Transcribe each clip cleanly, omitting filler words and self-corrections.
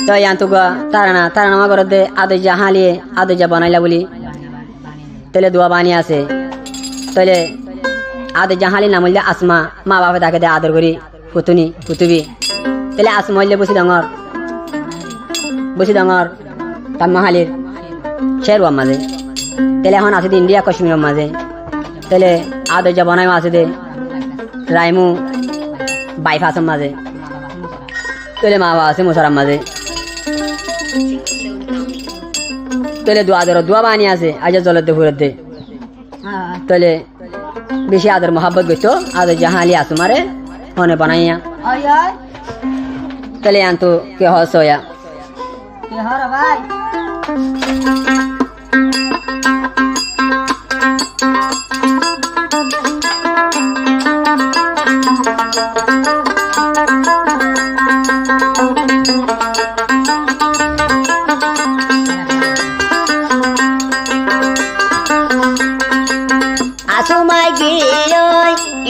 তো ইয়ান্তু তারানা তারানা ঘর দে আদজা হালিয়ে আদজা বানাইলা বলি তেলে দোয়া বানি আছে তাহলে আদজা হালি নাম হইলে আসমা মা বাবা তাকে দে আদর করি ফুতুনি ফুতুবি তাহলে আসমা হইলে বসি ডাঙর তাম্মা হালির শেরওয়া মাঝে তাহলে এখন আছে ইন্ডিয়া কাশ্মীরের মাঝে তাহলে আদজা বানাই আছে দে রাইমু বাইফাসের মাঝে তাহলে মা বাবা আছে মুসারাম মাঝে তাহলে দোয়া বানি আছে আজ জলের দে ফুরের দে তাহলে বেশি আদর মোহাব্বত করতো আদর জাহালি আসু মারে মনে বানাইয়া তাহলে আনতো কে হস হইয়া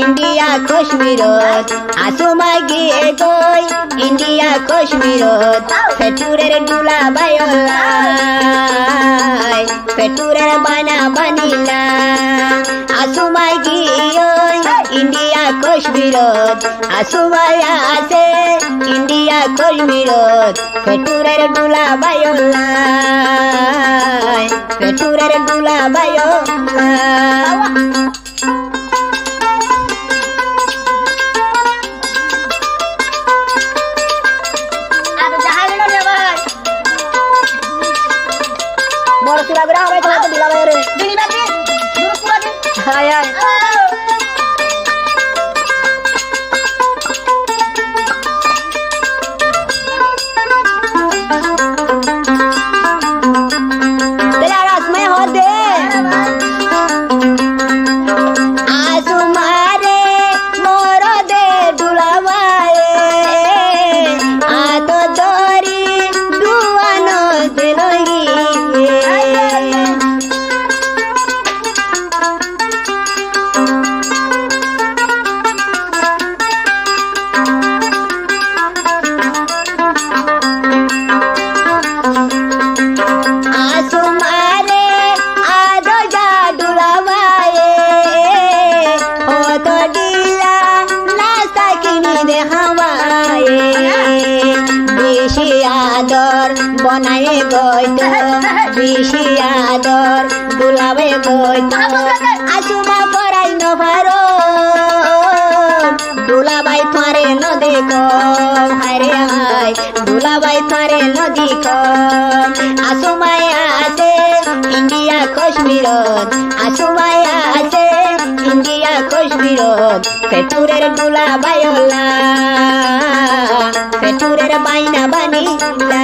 India Kashmirot Asuma gie goy India Kashmirot Feture dula bayolai Feture bana banila Asuma gie India Kashmirot Asuma yase India Kashmirot Feture dula bayolai Feture dula bayolai Sura berapa itu di lawar ini? Dini bagi, dulu kurang. Ayah. Telaras me hode. Asumare moro de dulawae. Ato dori duano denogi. Bonaye goito, bishi ador, dulawe goito, asuma korai no faro, dulabai thare no dekho, hare hai, dulabai thare no dekho, asuma ase India Kashmirot, asuma ase India Kashmirot, feture dulabai ola, feture baina banila.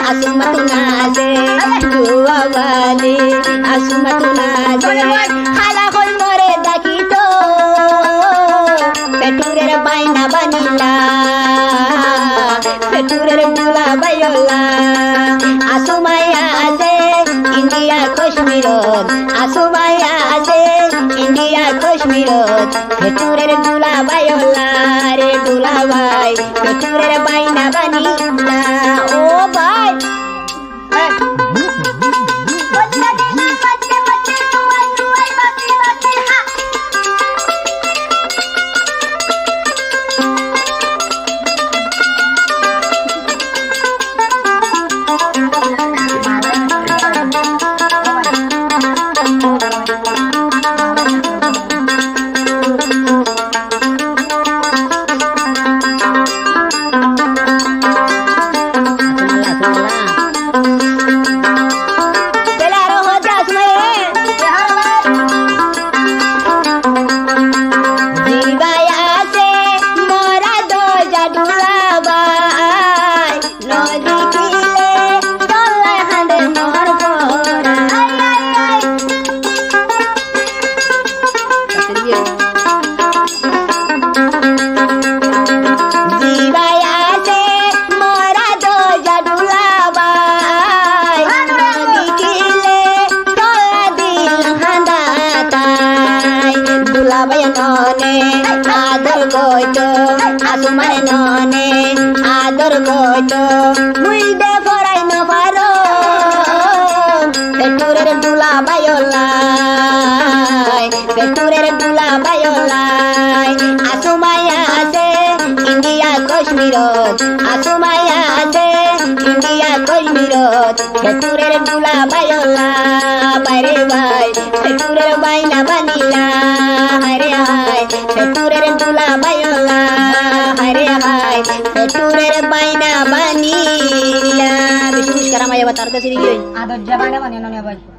Asumatunase, duawali, asumatunase, hala kol more dakito, feture baina banila, feture dula bayola, asumaya ase India Kashmirot, asumaya ase India Kashmirot, feture dula bayola. দুলা ভাই পেটুরের বাইনা বানিলা ও ভাই বললা দিনা বাচ্চা বাচ্চা তুই তুই বাতি বাতি হা আদর কইতো আসুমার ননে আদর কইতো মুই দে পড়াই না পারো পেটুরের দুলা বায়লাই পেটুরের দুলা বায়লাই আসুমায়া আছে ইন্ডিয়া কাশ্মীরত আসুমায়া আছে ইন্ডিয়া কাশ্মীরত পেটুরের দুলা বায়লা বাইরে ভাই পেটুরের বাইনা বানিলা হারে হায় পেটুরের দুলা বায়লা হারে হায় পেটুরের বাইনা বানিলা বিশেষ কারামায়া বাতার কাছে আদর জাবানা বানিয়ে ননে ভাই